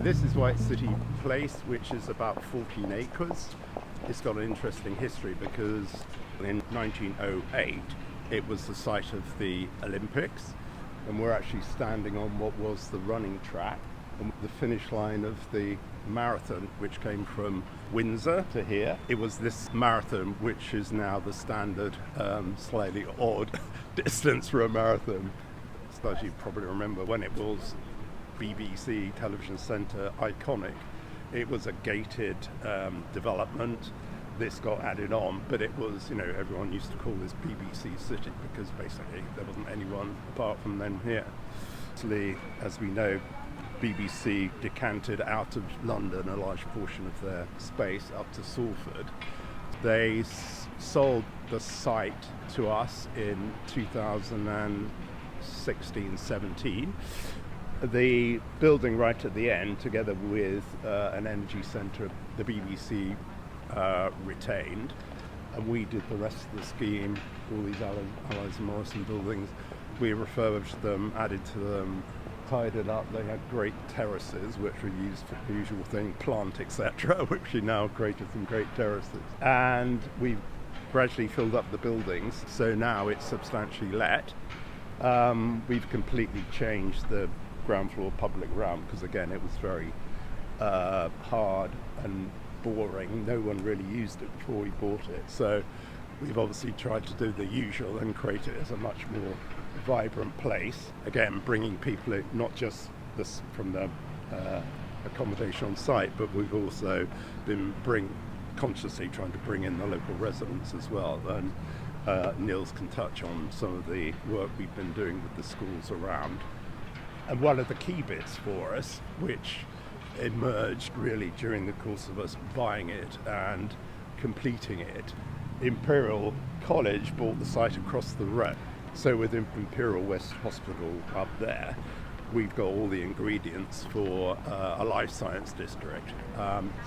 This is White City Place, which is about 14 acres. It's got an interesting history because in 1908 it was the site of the Olympics, and we're actually standing on what was the running track and the finish line of the marathon, which came from Windsor to here. It was this marathon which is now the standard slightly odd distance for a marathon. As you probably remember, when it was BBC Television Centre iconic, it was a gated development. This got added on, but it was, everyone used to call this BBC City because basically there wasn't anyone apart from them here. Actually, as we know, BBC decanted out of London a large portion of their space up to Salford. They sold the site to us in 2016-17. The building right at the end, together with an energy centre, the BBC retained, and we did the rest of the scheme. All these Allies and Morrison buildings, we refurbished them, added to them, tied it up. They had great terraces which were used for the usual thing, plant, etc., which we now created some great terraces, and we've gradually filled up the buildings, so now it's substantially let. We've completely changed the ground floor public realm because again it was very hard and boring. No one really used it before we bought it, so we've obviously tried to do the usual and create it as a much more vibrant place, again bringing people in, not just this from the accommodation on site, but we've also been consciously trying to bring in the local residents as well, and Nils can touch on some of the work we've been doing with the schools around. And one of the key bits for us, which emerged really during the course of us buying it and completing it, Imperial College bought the site across the road. So with Imperial West Hospital up there, we've got all the ingredients for a life science district.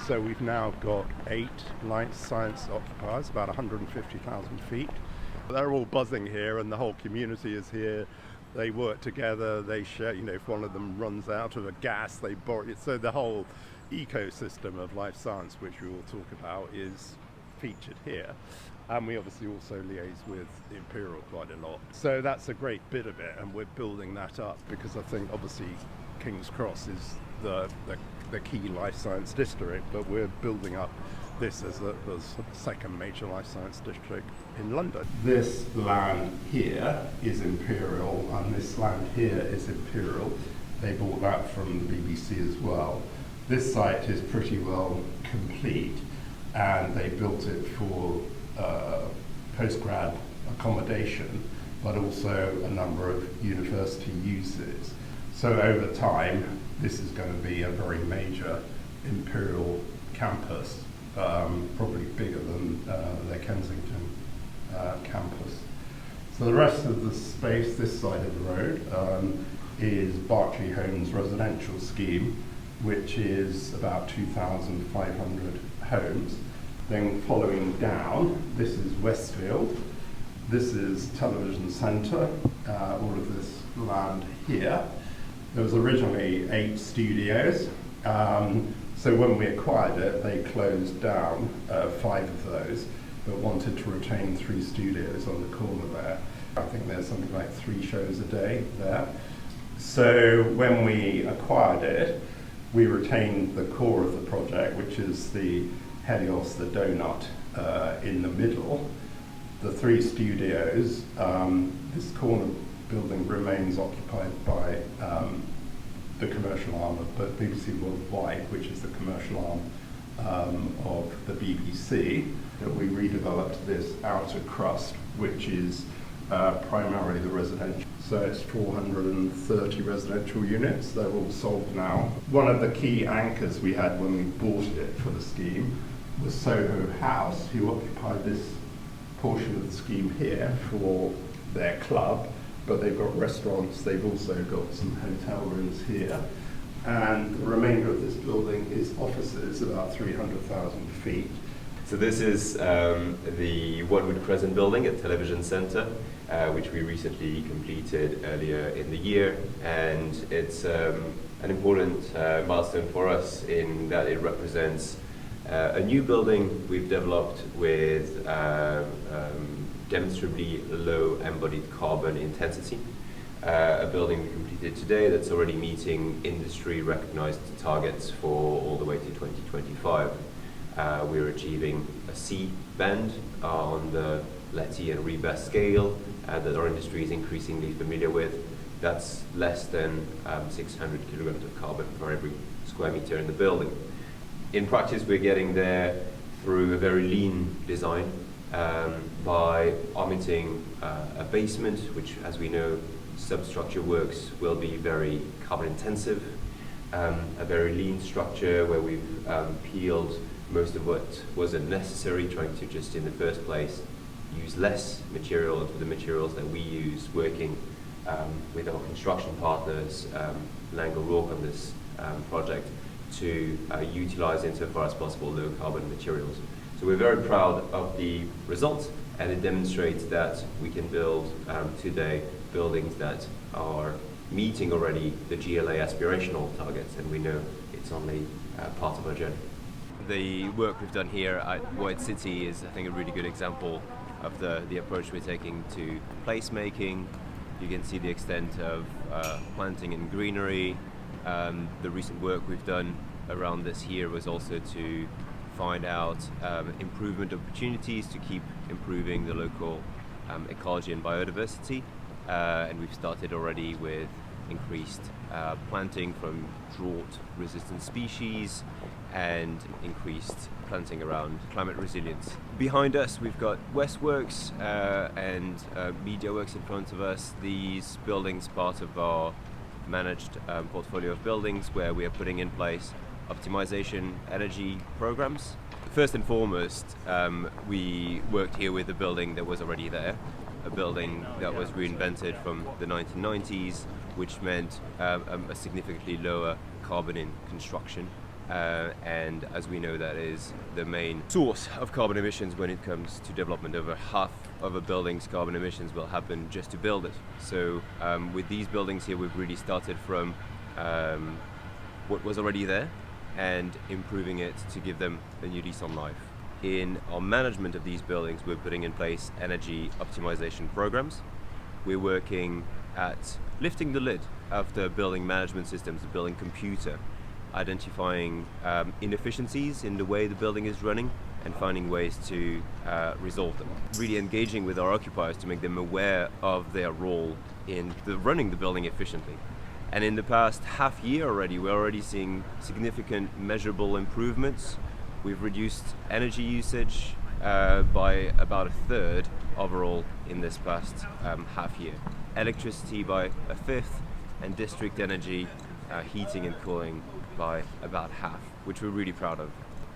So we've now got 8 life science occupiers, about 150,000 feet. They're all buzzing here and the whole community is here. They work together, they share, if one of them runs out of a gas, they borrow it. So the whole ecosystem of life science, which we will talk about, is featured here. And we obviously also liaise with the Imperial quite a lot. So that's a great bit of it, and we're building that up because I think obviously King's Cross is the key life science district, but we're building up this as the second major life science district in London. This land here is Imperial, and this land here is Imperial. They bought that from the BBC as well. This site is pretty well complete, and they built it for postgrad accommodation, but also a number of university uses. So over time, this is going to be a very major Imperial campus, probably bigger than their Kensington campus. So the rest of the space this side of the road is Berkeley Homes residential scheme, which is about 2,500 homes. Then following down, this is Westfield. This is Television Centre, all of this land here. There was originally 8 studios. So when we acquired it, they closed down 5 of those, but wanted to retain 3 studios on the corner there. I think there's something like 3 shows a day there. So when we acquired it, we retained the core of the project, which is the Helios, the donut in the middle. The 3 studios, this corner building remains occupied by the commercial arm of BBC Worldwide, which is the commercial arm of the BBC. We redeveloped this outer crust, which is primarily the residential. So it's 430 residential units. They're all sold now. One of the key anchors we had when we bought it for the scheme was Soho House, who occupied this portion of the scheme here for their club, but they've got restaurants, they've also got some hotel rooms here. And the remainder of this building is offices, about 300,000 feet. So this is the Wormwood Crescent building at Television Centre, which we recently completed earlier in the year, and it's an important milestone for us in that it represents a new building we've developed with demonstrably low embodied carbon intensity. A building we completed today that's already meeting industry recognized targets for all the way to 2025. We're achieving a C band on the LETI and REBAS scale that our industry is increasingly familiar with. That's less than 600 kilograms of carbon for every square meter in the building. In practice, we're getting there through a very lean design by omitting a basement, which, as we know, substructure works will be very carbon intensive. A very lean structure where we've peeled most of what wasn't necessary, trying to just in the first place use less material of the materials that we use working with our construction partners, Lang O'Rourke, on this project, to utilize insofar as possible low carbon materials. So we're very proud of the results, and it demonstrates that we can build today buildings that are meeting already the GLA aspirational targets, and we know it's only part of our journey. The work we've done here at White City is, I think, a really good example of the approach we're taking to placemaking. You can see the extent of planting and greenery. The recent work we've done around this here was also to find out improvement opportunities to keep improving the local ecology and biodiversity. And we've started already with increased planting from drought-resistant species and increased planting around climate resilience. Behind us we've got Westworks and MediaWorks in front of us. These buildings part of our managed portfolio of buildings where we are putting in place optimization energy programs. First and foremost, we worked here with a building that was already there, a building that was reinvented from the 1990s, which meant a significantly lower carbon in construction. And as we know, that is the main source of carbon emissions when it comes to development. Over half of a building's carbon emissions will happen just to build it. So with these buildings here, we've really started from what was already there and improving it to give them a new lease on life. In our management of these buildings, we're putting in place energy optimization programs. We're working at lifting the lid of the building management systems, the building computer, identifying inefficiencies in the way the building is running and finding ways to resolve them. Really engaging with our occupiers to make them aware of their role in running the building efficiently. And in the past half year already, we're already seeing significant measurable improvements. We've reduced energy usage by about a third overall in this past half year. Electricity by a fifth, and district energy, heating and cooling, by about half, which we're really proud of.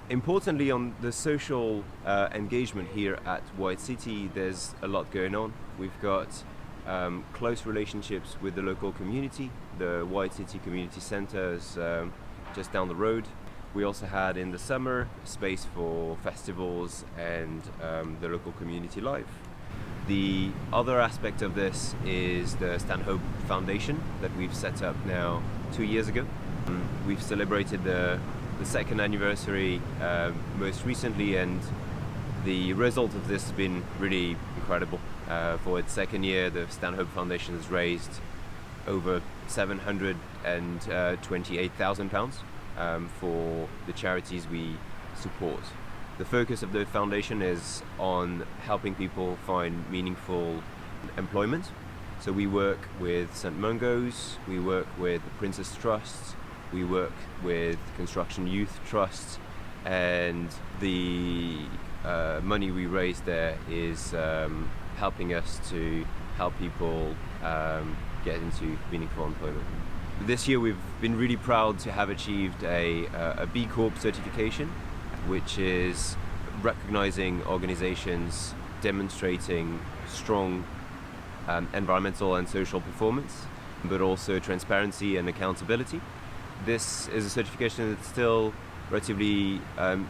Importantly, on the social engagement here at White City, there's a lot going on. We've got close relationships with the local community. The White City Community Centre is just down the road. We also had in the summer space for festivals and the local community life. The other aspect of this is the Stanhope Foundation that we've set up now 2 years ago. We've celebrated the second anniversary most recently, and the result of this has been really incredible. For its second year, the Stanhope Foundation has raised over £728,000 for the charities we support. The focus of the foundation is on helping people find meaningful employment. So we work with St Mungo's, we work with the Princess Trust, we work with Construction Youth Trust, and the money we raise there is helping us to help people get into meaningful employment. This year we've been really proud to have achieved a B Corp certification, which is recognizing organizations demonstrating strong environmental and social performance, but also transparency and accountability. This is a certification that's still relatively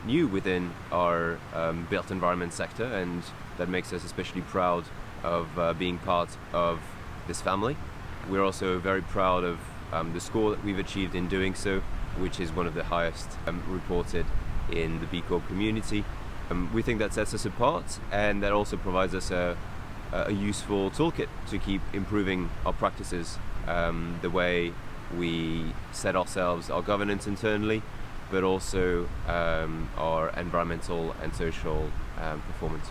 new within our built environment sector, and that makes us especially proud of being part of this family. We're also very proud of the score that we've achieved in doing so, which is one of the highest reported in the B Corp community. We think that sets us apart, and that also provides us a useful toolkit to keep improving our practices, the way we set ourselves, our governance internally, but also our environmental and social performance.